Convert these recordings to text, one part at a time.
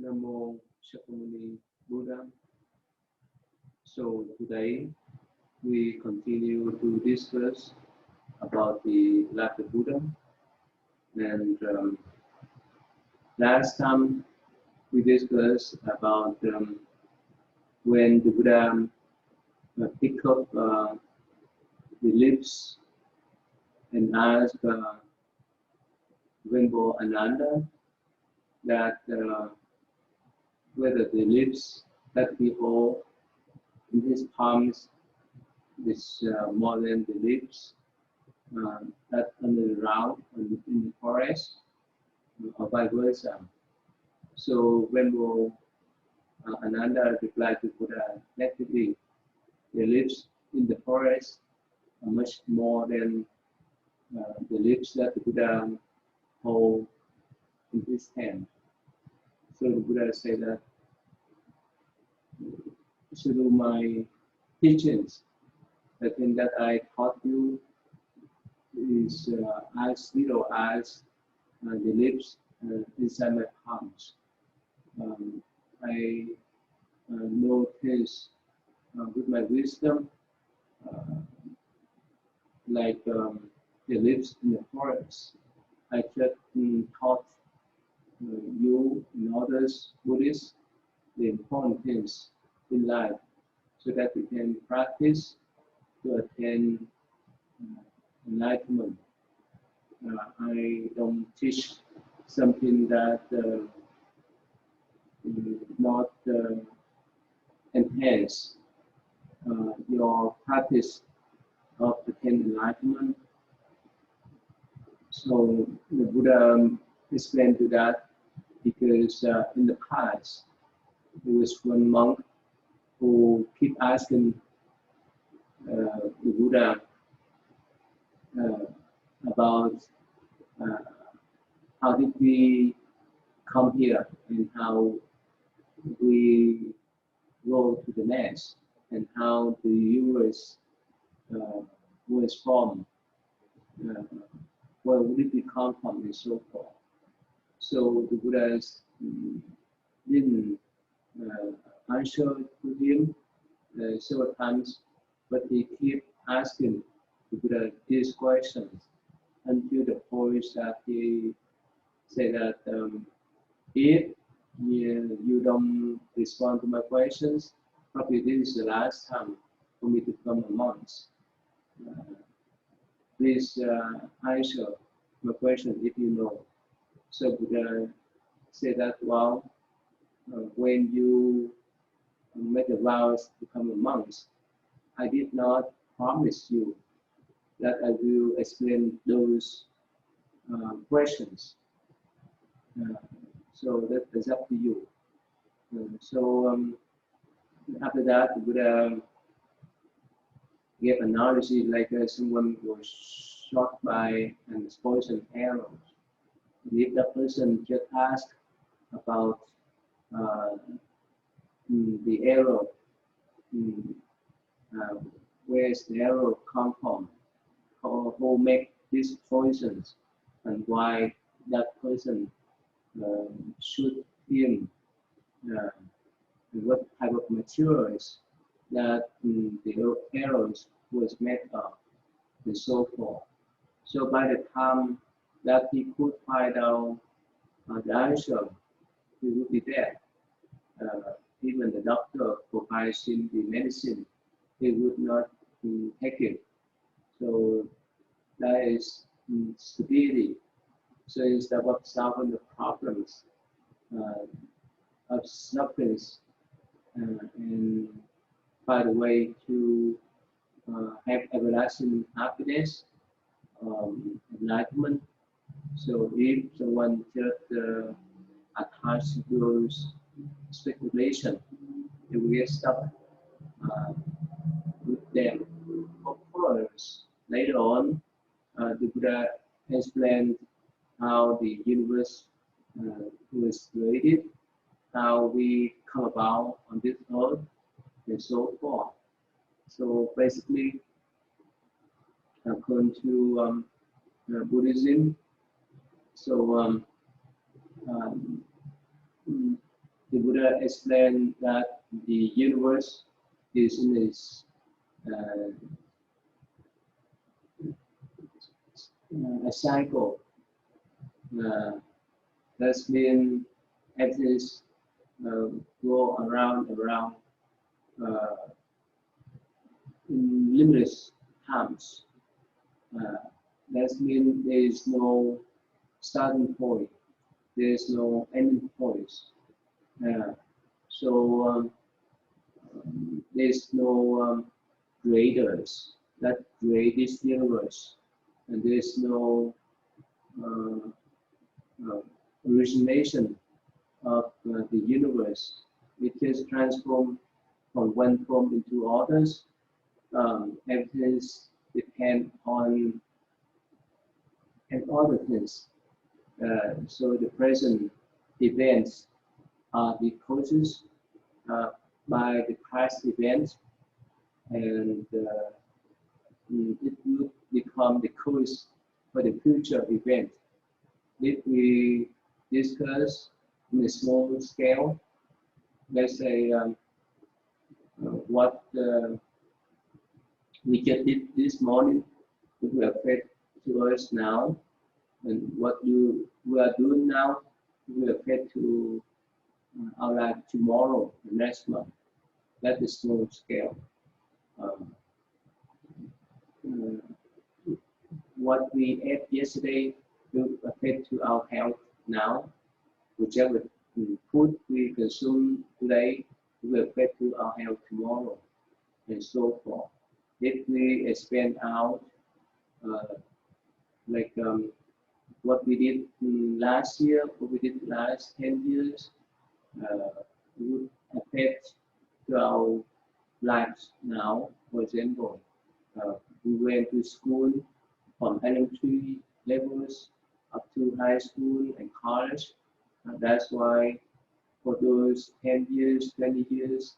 Namo Shakyamuni Buddha. So today we continue to discuss about the life of Buddha. And last time we discussed about when the Buddha picked up the lips and asked Rainbow Ananda that whether the lips that he hold in his palms is more than the lips that on the ground in the forest, or vice versa. So Rainbow Ananda replied to Buddha, definitely the lips in the forest are much more than the lips that the Buddha hold in his hand. So the Buddha said that through my teachings, the thing that I taught you is as little as the lips inside my palms. I notice with my wisdom, like the lips in the forest. I just taught you and others Buddhists the important things in life so that we can practice to attain enlightenment. I don't teach something that not enhance your practice of attaining enlightenment. So the Buddha explained to that because in the past there was one monk who keep asking the Buddha about how did we come here and how we go to the next and how the universe was formed, where did we come from and so forth. So the Buddha didn't answer to him several times, but he kept asking the Buddha these questions until the point that he said that if you don't respond to my questions, probably this is the last time for me to become a monk. Please answer my question if you know. So Buddha said that, well, when you make a vow to become a monk, I did not promise you that I will explain those questions. So that is up to you. After that, the Buddha gave analogy like someone was shot by an poisoned arrow. If the person just asked about the arrow, where is the arrow come from, or who make these poisons, and why that person shoot him, and what type of materials that the arrows was made of, and so forth. So by the time that he could find out the answer, he would be dead. Even the doctor provides him the medicine, he would not take it. So that is stupidity. So instead of solving the problems of sufferings and find a way to have everlasting happiness, enlightenment. So if someone just attached to those speculation, they will get stuck with them. Of course, later on, the Buddha explained how the universe was created, how we come about on this earth, and so forth. So basically, according to Buddhism, so the Buddha explained that the universe is in its a cycle. That's been at least go around in limitless times. That means there is no starting point. There is no ending point. So there is no creators that create this universe, and there is no origination of the universe. It just transforms from one form into others. Everything depends on and other things. So the present events are the causes by the past events, and it will become the cause for the future event. If we discuss in a small scale, let's say what we just did this morning, it will affect to us now, and what we are doing now will affect to our life tomorrow, the next month. That is small scale. What we ate yesterday will affect to our health now. Whichever food we consume today will affect to our health tomorrow, and so forth. If we expand out like what we did last year, what we did last 10 years, would affect to our lives now. For example, we went to school from elementary levels up to high school and college. That's why for those 10 years, 20 years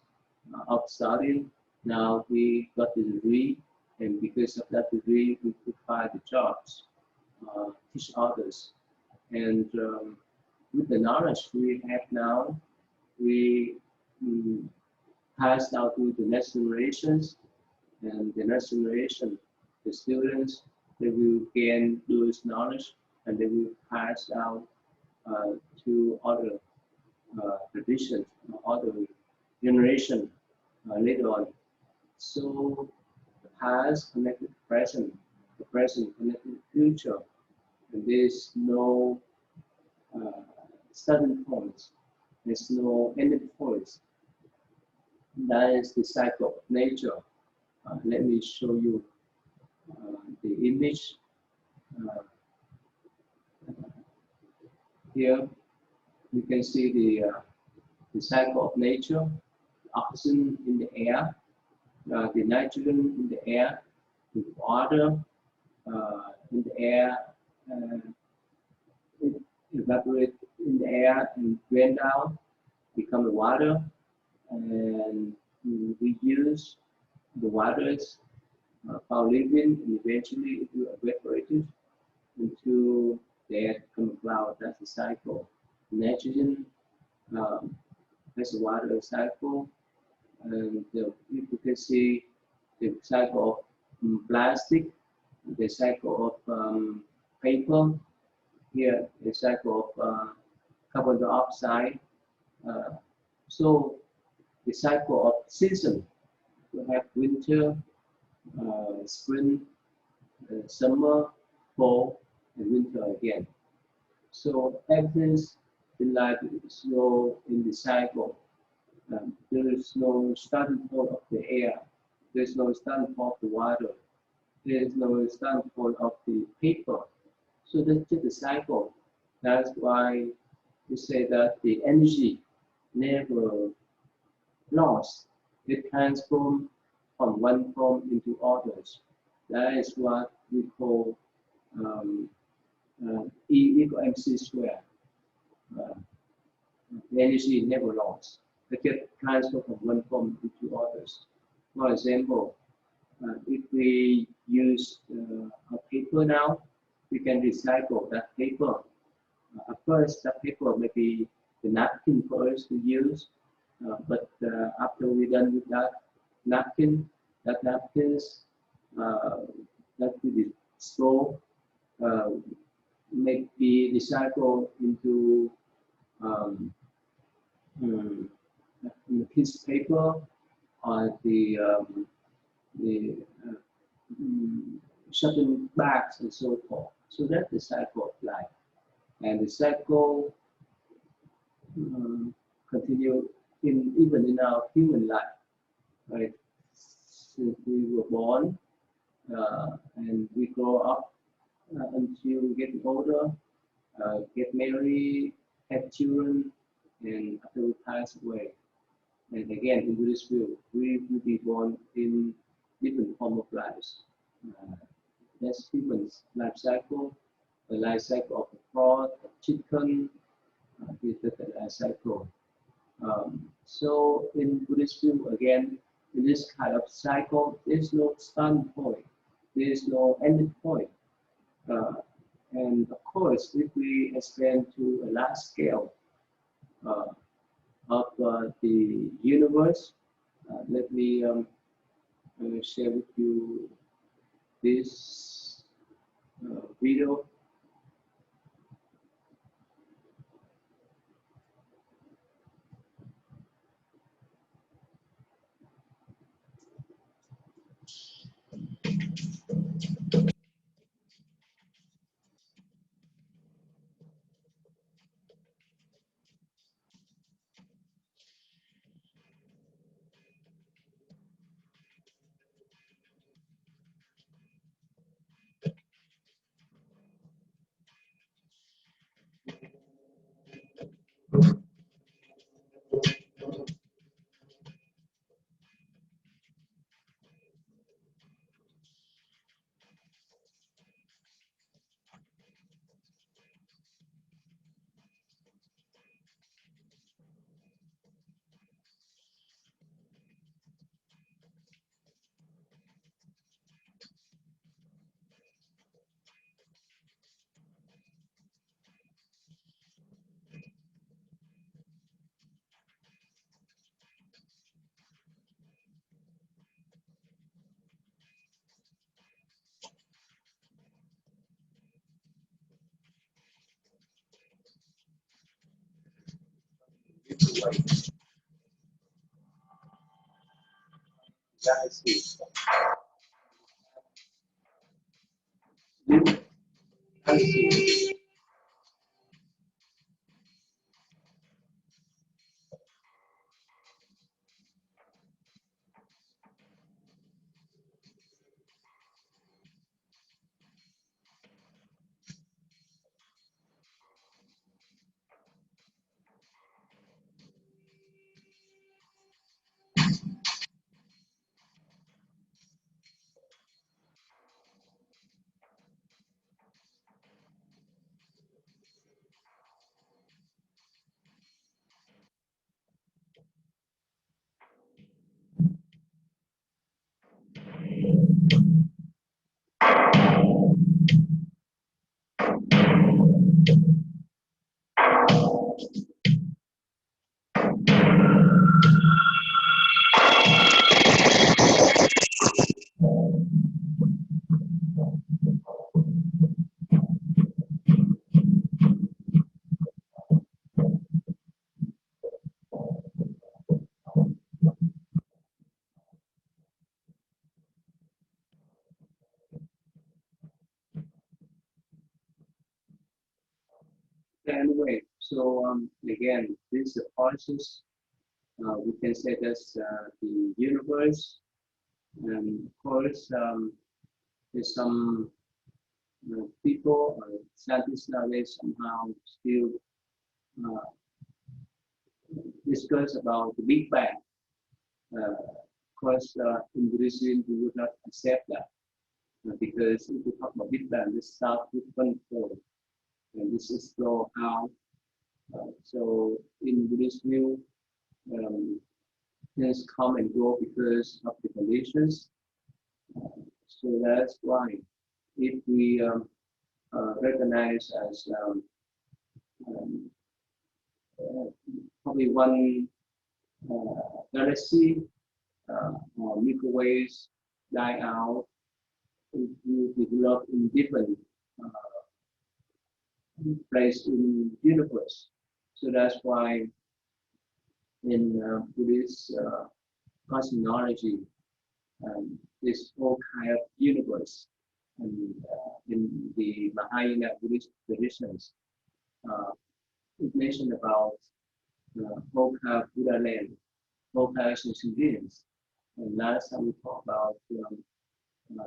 of studying, now we got the degree, and because of that degree, we could find the jobs, teach others. And with the knowledge we have now, we pass out to the next generations, and the next generation, the students, they will gain those knowledge, and they will pass out to other traditions, other generation later on. So the past connected to the present connected to the future, and there's no starting points, there's no ending points. That is the cycle of nature. Let me show you the image. Here you can see the cycle of nature, oxygen in the air, the nitrogen in the air, the water in the air, it evaporates in the air and rain down, become the water, and we use the waters for living, and eventually it will evaporate into the air, become a cloud. That's the cycle. Nitrogen, that's the water cycle, and you can see the cycle of plastic, the cycle of paper, here the cycle of carbon dioxide. So the cycle of season, we have winter, spring, summer, fall, and winter again. So everything in life is in the cycle. There is no starting point of the air. There is no starting point of the water. There is no starting point of the paper. So that's just the cycle. That's why we say that the energy never lost. It transforms from one form into others. That is what we call E equal MC square. The energy never lost. It gets transferred from one form into others. For example, if we use a paper now, we can recycle that paper. At first, that paper may be the napkin for us to use. But after we're done with that napkin, that napkins that we store may be recycled into um, a piece of paper or the shopping bags and so forth. So that's the cycle of life. And the cycle continue even in our human life, right? Since we were born and we grow up until we get older, get married, have children, and after we pass away. And again, in Buddhist view, we will be born in different form of lives. That's human's life cycle, the life cycle of the frog, the chicken, is the life cycle. So in Buddhist view, again, in this kind of cycle, there's no starting point, there's no ending point. And of course, if we expand to a large scale of the universe, let me share with you this video. Guys, anyway, so again, this is a process. We can say that's the universe, and of course, there's some people or scientists nowadays somehow still uh, discuss about the Big Bang. Of course, in Buddhism, we would not accept that because if we talk about Big Bang, this starts with one form, and this is flow out. So in Buddhist view, things come and go because of the conditions. So that's why if we recognize as um, probably one galaxy or Milky Ways die out, you develop in different place in universe. So that's why in Buddhist cosmology, this whole kind of universe, and in the Mahayana Buddhist traditions, it mentioned about whole kind of Buddha land, whole kind of sentient beings. And last time we talked about uh,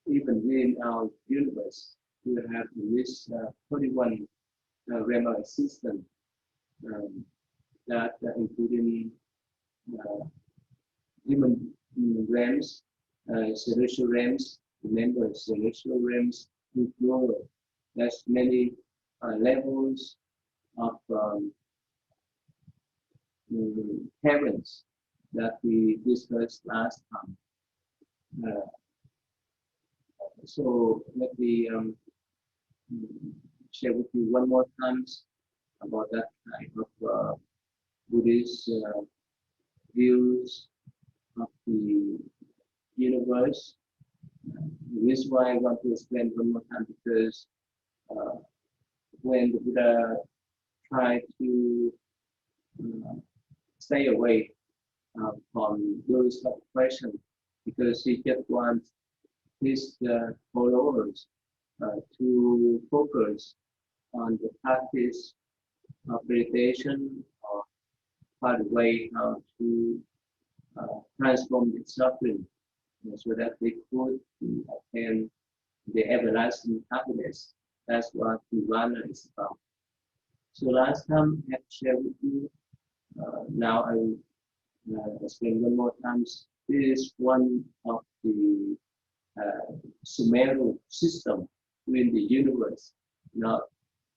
even within our universe, we have this 41 realm of existence um, that including uh, human realms, celestial realms. Remember, celestial realms include there's many levels of heavens that we discussed last time. Uh, so let me share with you one more time about that kind of Buddhist views of the universe. The reason why I want to explain one more time because uh, when the Buddha tried to stay away from those questions, because he just wants his followers to focus on the practice of meditation or find a way how to transform the suffering so that they could attain the everlasting happiness. That's what Nirvana is about. So last time I have shared with you, now I will explain one more time. This is one of the sumeru system within the universe, not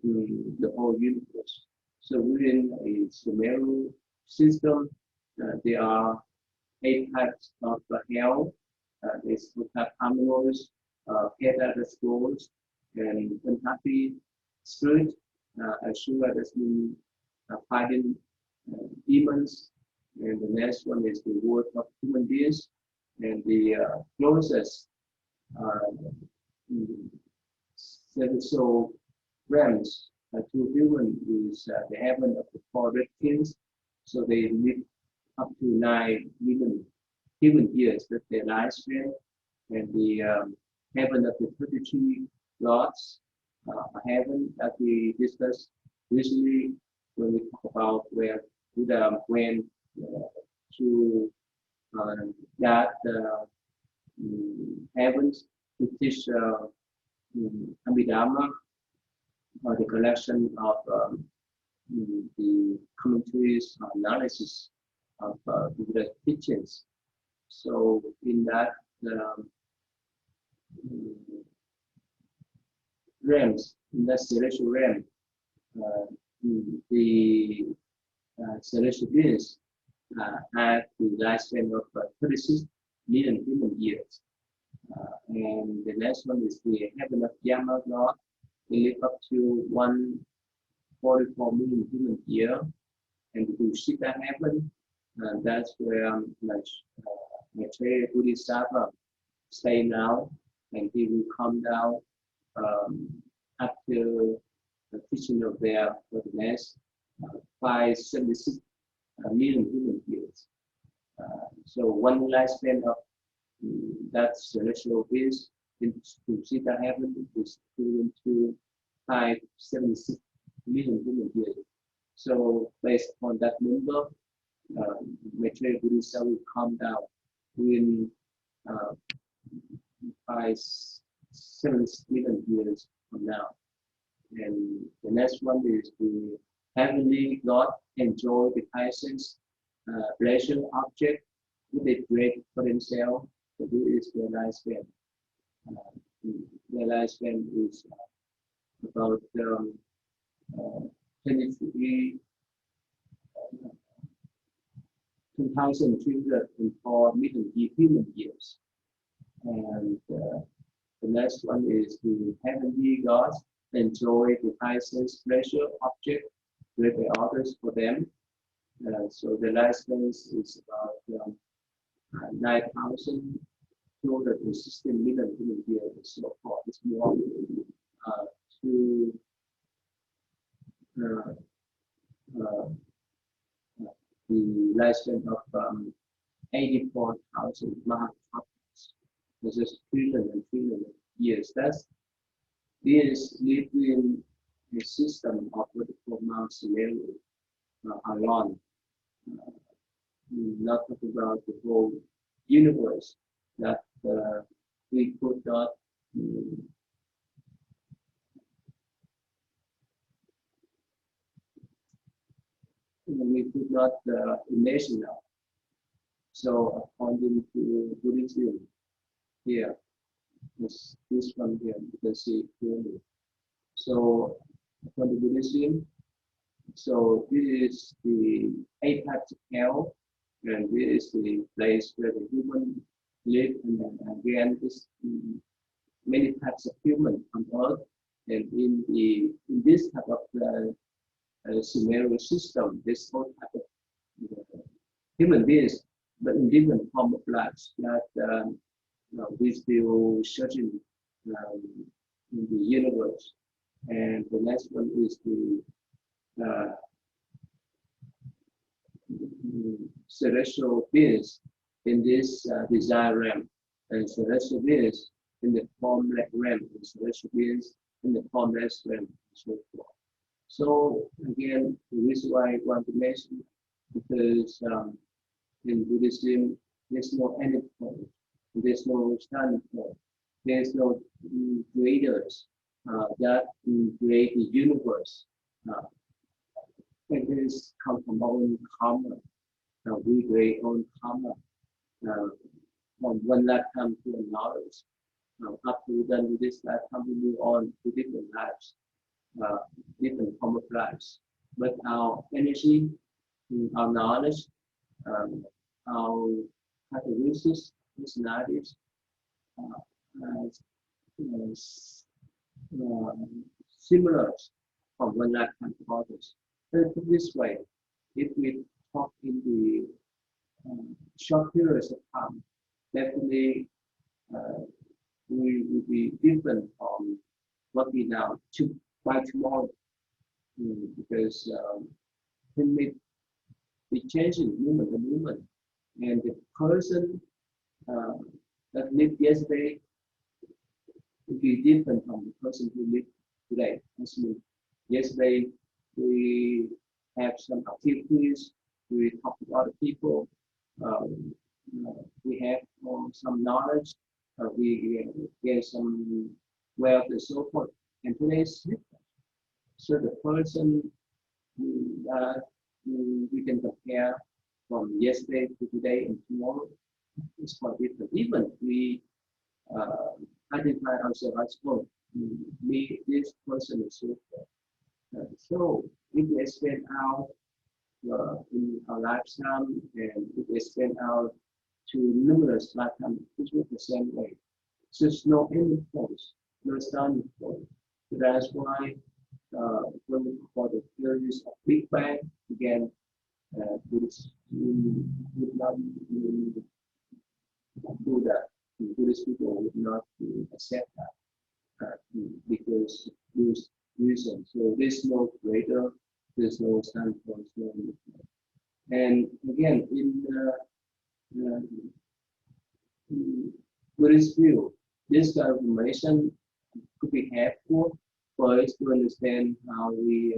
the whole universe. So within a sumeru system, there are 8 types of hell. There's harmonious, the souls, and unhappy spirit. Ashura has been fighting demons, and the next one is the world of human beings, and the closest so realms to human is the heaven of the 4 red kings. So they live up to 9 million human years that their lifespan, and the heaven of the 33 gods, heaven that we discussed recently when we talk about where Buddha went to that heavens to teach Abhidharma, or the collection of the commentaries, analysis of Buddha's teachings. So in that realms, in that celestial realm, the celestial beings have the lifespan of 36 million human years. And the next one is the heaven of Yama God. They live up to 144 million human year. And the Dushita heaven, that's where Maitreya Bodhisattva stay now, and he will come down after the teaching of their for the next 576 million human years. So one lifespan of that celestial beings into Sita heaven is equivalent to 576 million human years. So based on that number, Maitreya Bodhisattva will come down within 576 million years from now. And the next one is the heavenly God enjoy the highest pleasure object with a great potential. So this is their lifespan. Their lifespan is about 2,304 million human years. And the next one is the heavenly gods enjoy the highest pleasure object great orders for them. So the lifespan is about 9,216 million human years. So far, it's more to uh, uh, the lifespan of 84,000 microns. This is trillion and trillion of years. This live in a system of what we call Mount scenario alone. Uh, not talking about the whole universe that we could not imagine now. So according to Buddhism, here this one here you can see clearly. So according to Buddhism, so this is the apex of hell, and this is the place where the human live, and then again this many types of human on earth, and in this type of scenario system, this whole type of human beings, but in different form of lives that we still searching in the universe. And the next one is the celestial beings in this desire realm, and celestial beings in the formless realm, and celestial beings in the formless realm, and so forth. So again, the reason why I want to mention, because in Buddhism, there's no end point, there's no starting point, there's no creators that create the universe. It is come from our own karma. We create our own karma from one lifetime to another. After we're done with this lifetime, we move on to different lives, different form of lives. But our energy, our knowledge, our characteristics, personalities, similar from one lifetime to others. But put this way, if we talk in the short periods of time, definitely we will be different from what we now took by tomorrow, because it may be changing moment to moment, and the person that lived yesterday will be different from the person who lived today. Yesterday we have some activities, we talk to other people, we have some knowledge, we get some wealth and so forth. And today is different. So the person that we can compare from yesterday to today and tomorrow is quite different. Even we identify ourselves as, oh, me, this person is so forth. So if we expand out in our lifetime, and if we expand out to numerous lifetimes, it will the same way. So there's no ending point, no starting point. So that's why when we call the theories of Big Bang, again, Buddhists would not do that. Buddhist people would not accept that because there's reason. So there's no greater, there's no standpoint, no anything. And again, in Buddhist view, this kind of information could be helpful for us to understand how we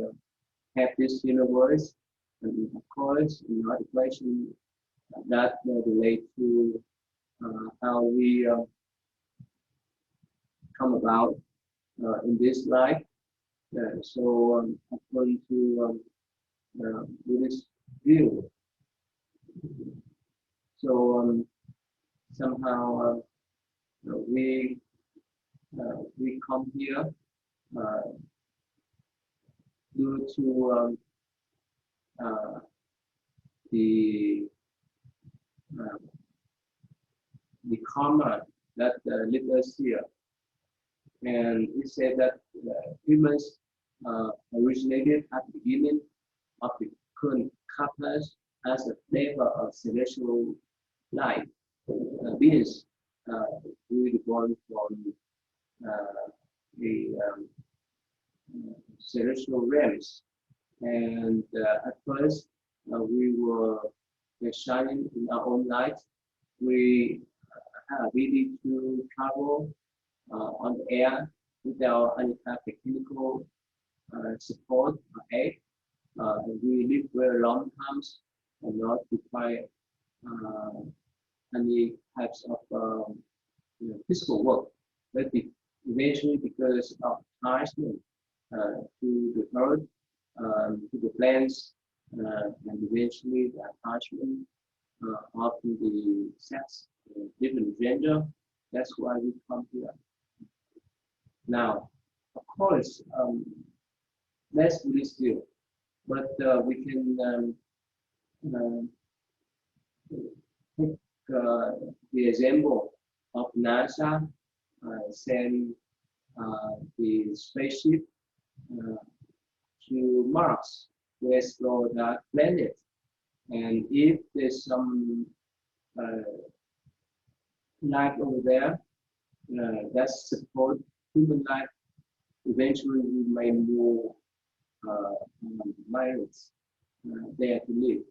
have this universe, and of course, in other question that relate to how we come about in this life. So according to Buddhist view, so somehow we come here due to the karma that led us here. And it said that humans originated at the beginning of the current couples as a flavor of celestial light. Beings really born from the celestial realms. And at first, we were shining in our own light. We had ability to travel on the air without any kind of technical support or aid. We live very long times and not require uh, any types of physical work. But eventually, because of attachment to the earth, to the plants, and eventually the attachment of the sex, different gender, that's why we come here. Now, of course, that's Buddhist view, but we can take the example of NASA send the spaceship to Mars to explore that planet. And if there's some life over there that support human life, eventually we may move miles there to live.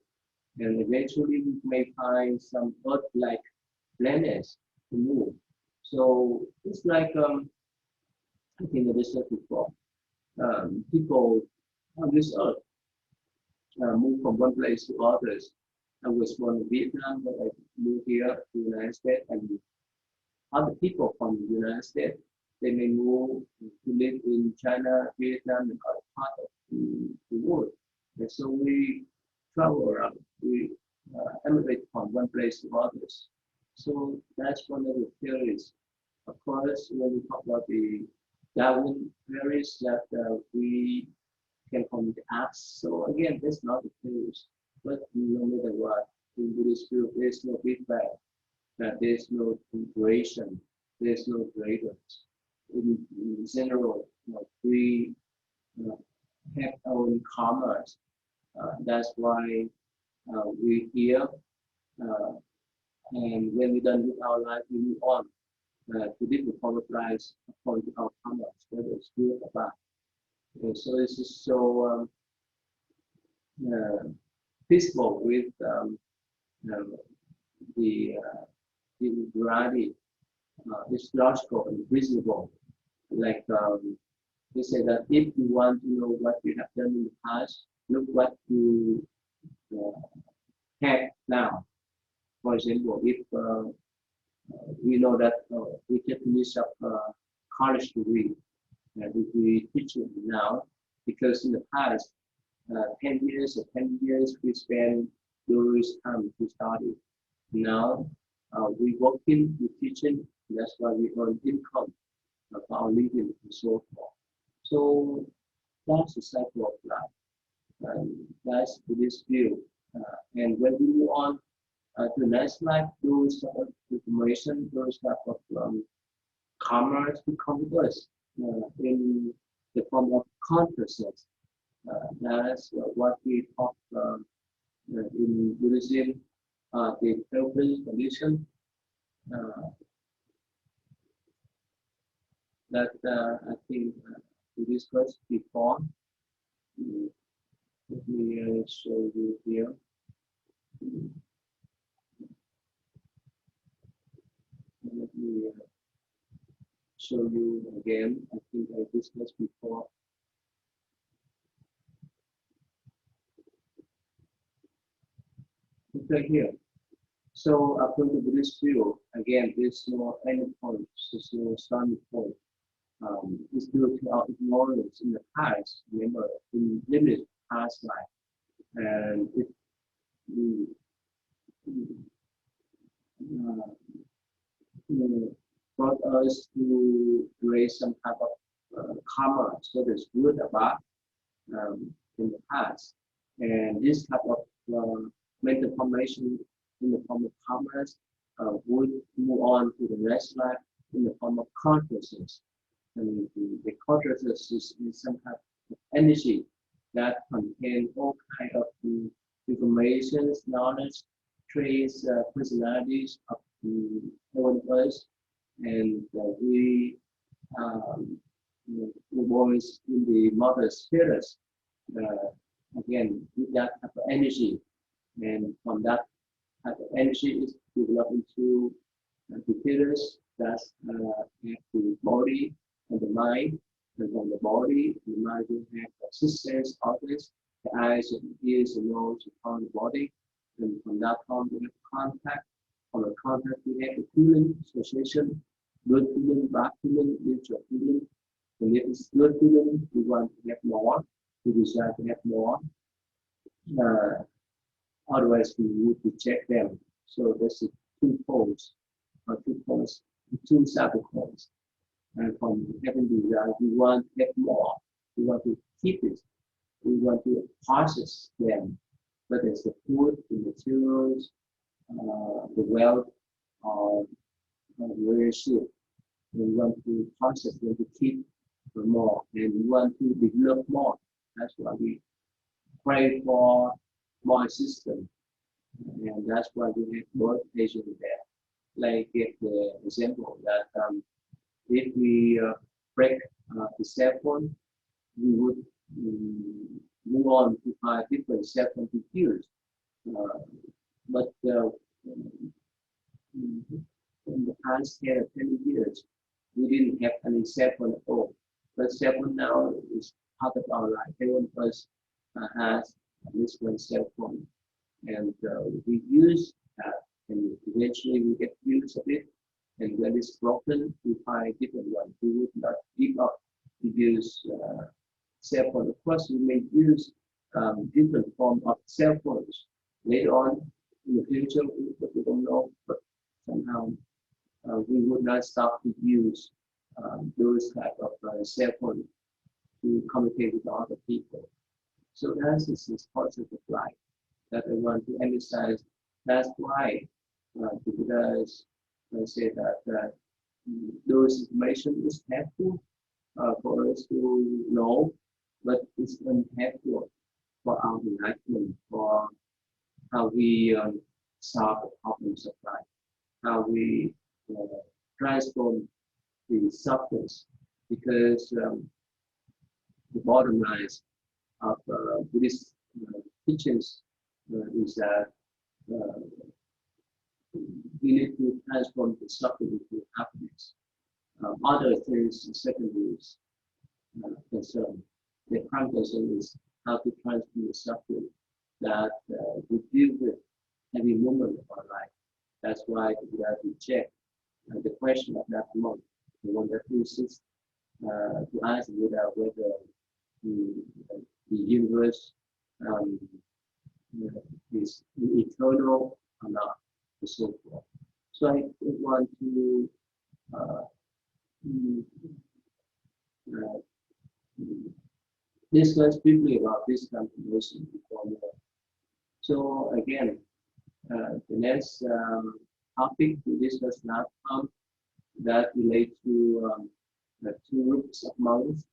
And eventually we may find some Earth-like planets to move. So it's like, I think I said before, people on this Earth move from one place to others. I was born in Vietnam, but I moved here to the United States, and other people from the United States, they may move to live in China, Vietnam, and other parts of the world. And so we travel around, we emigrate from one place to others. So that's one of the theories. Of course, when we talk about the Darwin theories that we can from the acts. So again, that's not the theories. But no matter what, in Buddhist view, there's no Big Bang, there's no integration, there's no gradient. In general, we have our own karmas. That's why we're here. And when we're done with our life, we move on to different form of lives according to our karmas, whether it's good or bad. And so this is so peaceful with the variety. It's logical and reasonable. Like they say that if you want to know what you have done in the past, look what you have now. For example, if we know that we get finish up college degree, if we teach it now, because in the past 10 years or 10 years we spend those time to study. Now we working, we teaching, that's why we earn income for our living and so forth. So that's the cycle of life. That's Buddhist view. And when we move on to the next life, those type of information, those type of karmas become with us in the form of consciousness. That's what we talk in Buddhism, the purpose condition. That I think we discussed before. Let me show you here. Let me show you again. I think I discussed before. Okay, here. So according to Buddhist view, again, there's no end point, there's no starting point. It's due to our ignorance in the past, remember, in limited past life. And it brought us to raise some type of karma, so there's good or bad in the past. And this type of mental formation in the form of karmas would move on to the next life in the form of consciousness. And the consciousness is some kind of energy that contain all kind of information, knowledge, traits, personalities of all of us, and we was in the mother spirit, again, with that type of energy, and from that type of energy is developed into the fetus that have the body and the mind, and from the body, the mind will have the systems, organs, the eyes and ears and nose upon the body, and from that on we have contact. From the contact we have the feeling, sensation, good feeling, bad feeling, neutral feeling. And if it's good feeling, we want to have more, we desire to have more. Uh, Otherwise, we would reject them. So there's two poles, or two poles, two separate poles. And from having desire, we want to have more. We want to keep it. We want to process them, whether it's the food, the materials, the wealth, or relationship. We want to process them to keep more, and we want to develop more. That's why we pray for more system, and that's why we have more patients there. Like give the example that if we break the cell phone, we would move on to find different cell phone to use. But in the past 10 or 20 years, we didn't have any cell phone at all. But cell phone now is part of our life. Everyone of us has at least one cell phone. And we use that, and eventually we get used of it. And when it's broken, we find different ones. We would not give up to use cell phone. Of course, we may use different form of cell phones later on in the future, but we don't know. But somehow we would not stop to use those type of cell phone to communicate with other people. So that is this concept of life that I want to emphasize. That's why the Buddhas say that those information is helpful for us to know, but it's unhelpful for our enlightenment, for how we solve the problems of life, how we transform the substance, because the bottom line of Buddhist teachings is that we need to transform the suffering into happiness. Other things, secondary concern. The prime concern is how to transform the suffering that we deal with every moment of our life. That's why we have to check the question of that monk, the one that uses to ask whether the universe is eternal or not, and so forth. So I want to discuss briefly about this confirmation before more. So again, the next topic to discuss now that relate to the two groups of monks.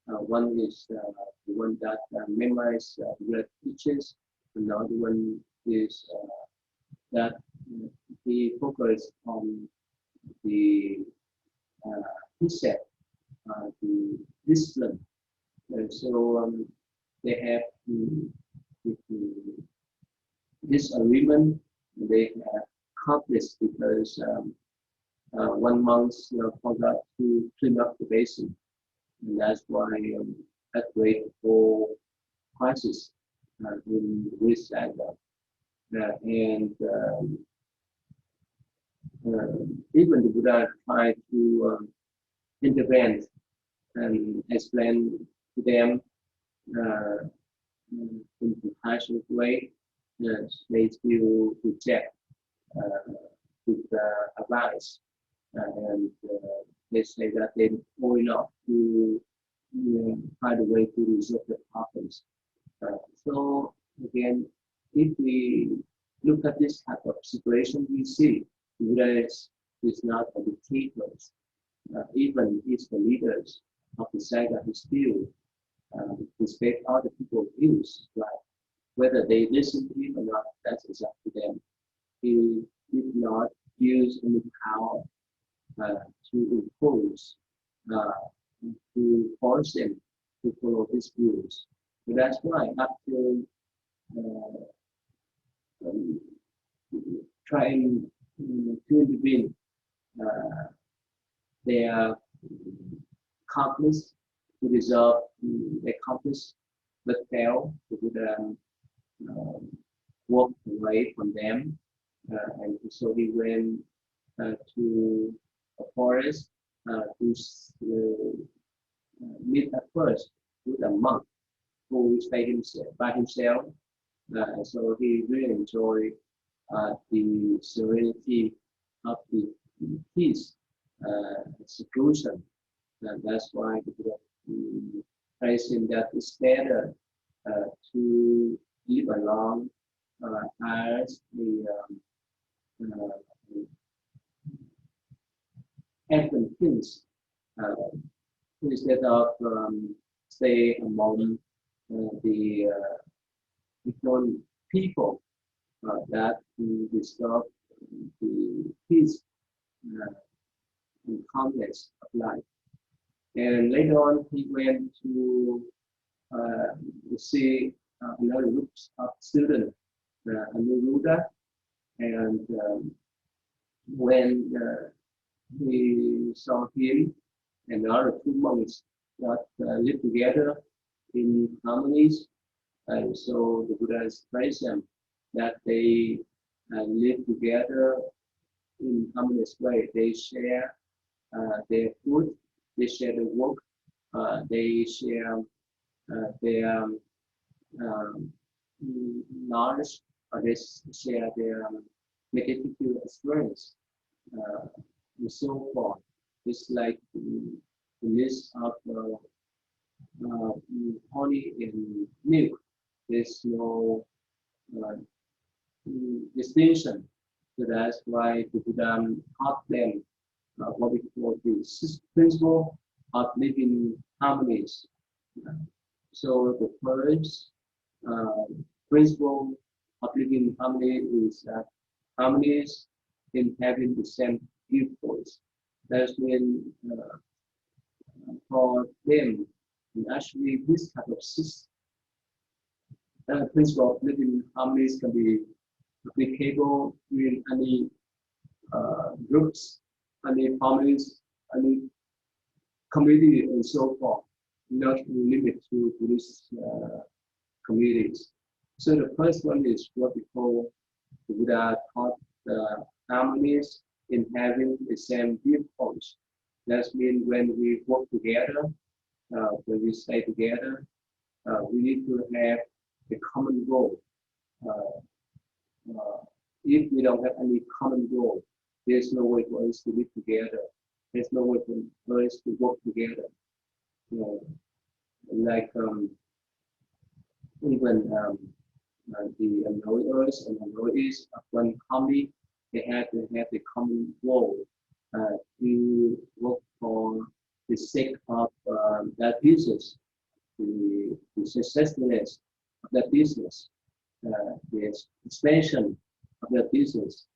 One is the one that memorize the teachings. Another one is that he focus on the precept, the discipline. And so they have this agreement. They have accomplished because one monk forgot to clean up the basin, and that's why that great whole crisis in Greece and even the Buddha tried to intervene and explain to them in compassionate way. They still reject with advice, and they say that they know enough to find a way to resolve the problems. So again, if we look at this type of situation, we see Buddha is not a dictator. Even if the leaders of the Sangha is still respect other people's views, like whether they listen to him or not, that is up to them. He did not use any power to impose, uh, to force them to follow his views. So that's why after uh, um, trying to intervene uh, their conflicts, to resolve their conflicts, but failed. They would um, walk away from them, and so he went to a forest to meet at first with a monk who stayed by himself. So he really enjoyed the serenity of the peace, seclusion. And that's why the Buddha praised him that it's better to live alone as the heaven kings instead of stay among the known people that disturb the peace and calmness of life. And later on, he went to see another group of students, Anuruddha, and when he saw him and the other two monks that lived together in harmonies, and so the Buddha praised them that they live together in harmonious way. They share their food, they share their work, they share their um, knowledge, or they share their meditative experience, and so forth. It's like the list of honey and milk. There's no uh, distinction. So that's why the Buddha taught them what we call the principle of living harmonies. So the first uh, principle of living harmony is harmonies in having the same viewpoints. That's when for them, actually this type of system, principle of living harmonies can be applicable in any groups, any families, any community, and so forth, not limited to Buddhist communities. So the first one is what we call the Buddha taught the harmonies in having the same viewpoints. That means when we work together, when we stay together, we need to have a common goal. Uh, if we don't have any common goal, there's no way for us to live together. There's no way for us to work together. You know, like even the employers and employees of one company, they have to have a common goal to work for the sake of that business, the successfulness of that business, the expansion of that business,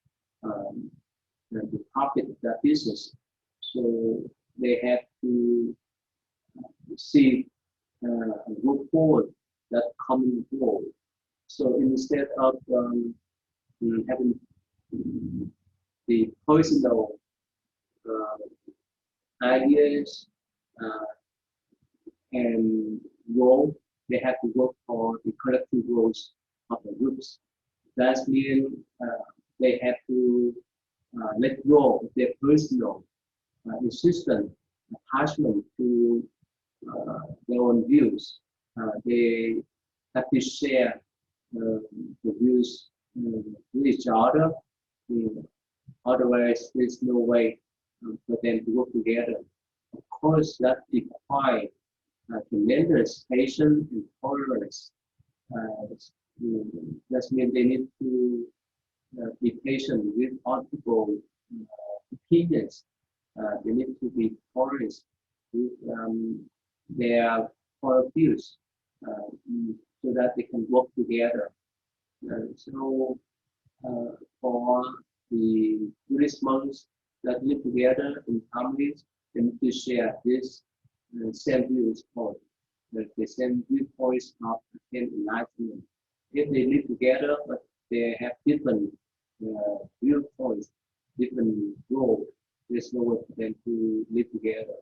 um, the profit of that business. So they have to see and work forward that common goal. So instead of having the personal ideas uh, and role, they have to work for the collective roles of the groups. That means they have to let go of their personal insistence, attachment to their own views. They have to share the views with each other. Otherwise, there's no way for them to work together. Of course, that requires tremendous patience and tolerance. That means they need to be patient with all people's opinions. They need to be tolerant with their point of views, so that they can work together. So for the Buddhist monks that live together in families, they need to share this same viewpoint, the same viewpoints of enlightenment. If they live together, but they have different viewpoints, different goals, there's no way for them to live together.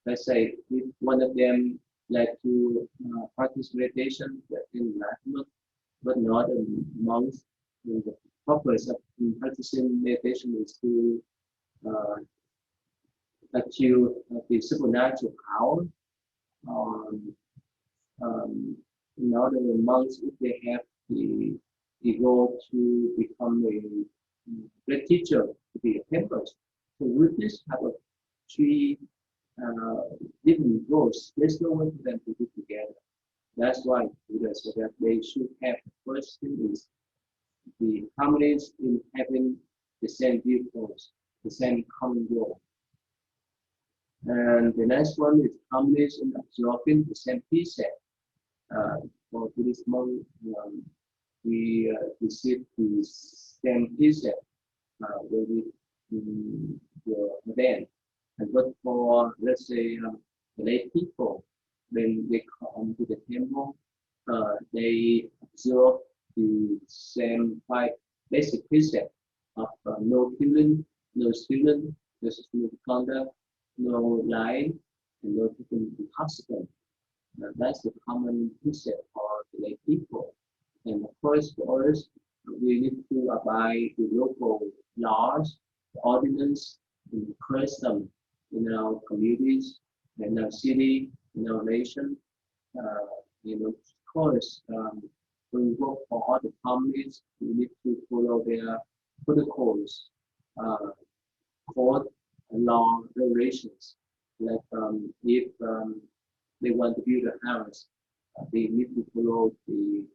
Let's say if one of them like to practice meditation, enlightenment, but not a monks. The purpose of practicing meditation is to uh, achieve the supernatural power. Um, in other monks, if they have the goal to become a great teacher, to be a temples. So with this type of three uh, different goals, there's no way for them to do together. That's why Buddha said that they should have the first thing is the harmonies in having the same viewpoints, the same common goal. And the next one is harmonies in absorbing the same precept. For Buddhist monk, we receive the same precept when we were ordained. And but for, let's say, the lay people, when they come to the temple, they observe the same five basic precepts of no killing, no stealing, no sexual conduct, no lying, and no taking intoxicant. That's the common precept for the lay people. And of course, for us, we need to abide the local laws, the ordinance, and the custom in our communities, in our city, in our nation. Of course, when we work for all the families, we need to follow their protocols, code, law, regulations. Like if they want to build a house, they need to follow the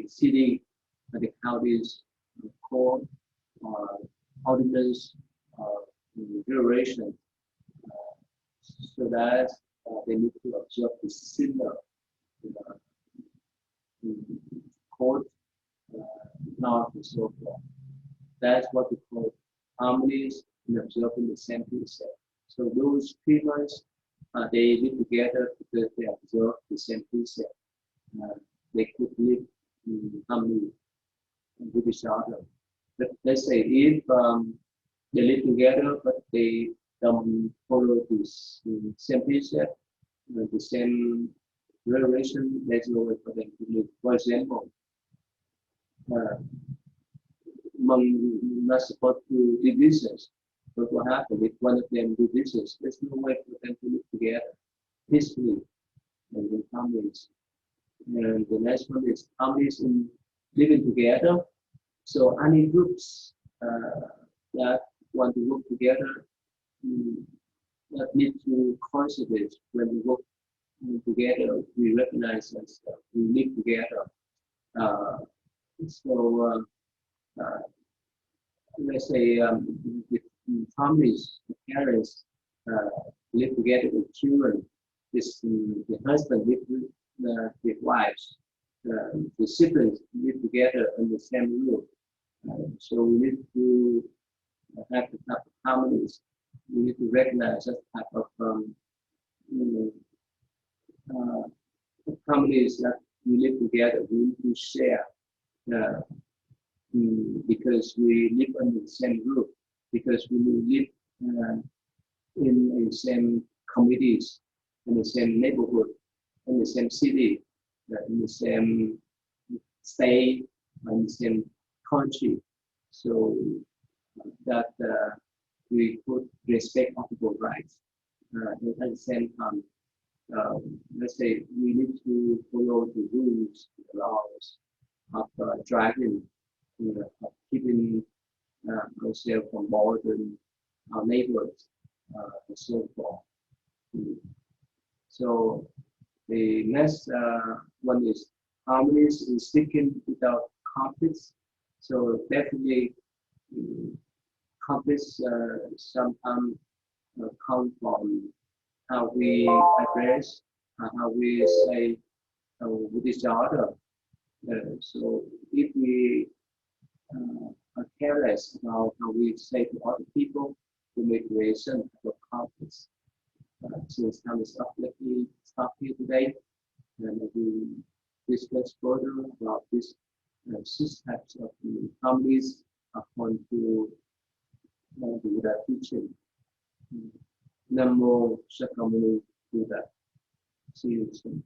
city, the county's code, ordinance, regulation, so that they need to observe the similar code, law, and so forth. That's what we call harmonies in observing the same precept. So those three months, they live together because they observe the same precept. They could live in harmony with each other. But let's say if they live together, but they don't follow this same precept, the same regulation, there's no way for them to live. For example, monk not supposed to do business. But what happens if one of them do business? There's no way for them to live together peacefully and in families. And the next one is families in living together. So any groups that want to work together that need to concentrate when we work together, we recognize as we live together. So let's say the families, the parents live together with children. The husband live with his wives. The siblings live together in the same room. So we need to have the type of harmonies. We need to recognize that type of harmonies that we live together. We need to share because we live under the same roof, because we live in the same communities, in the same neighborhood, in the same city, in the same state, in the same country. So that we could respect multiple rights. At the same time, let's say we need to follow the rules, the laws of driving, of keeping ourselves from bothering our neighbors, and so forth. So the next one is harmonies in speaking without conflicts. So definitely conflicts sometimes come from how we address how we say with each other. So if we are careless about how we say to other people, we may creation of conflicts. Since time is up, let me stop here today, and we discuss further about this six types of families according to the Buddha teaching. Nam mô Sakamuni Buddha. See you soon.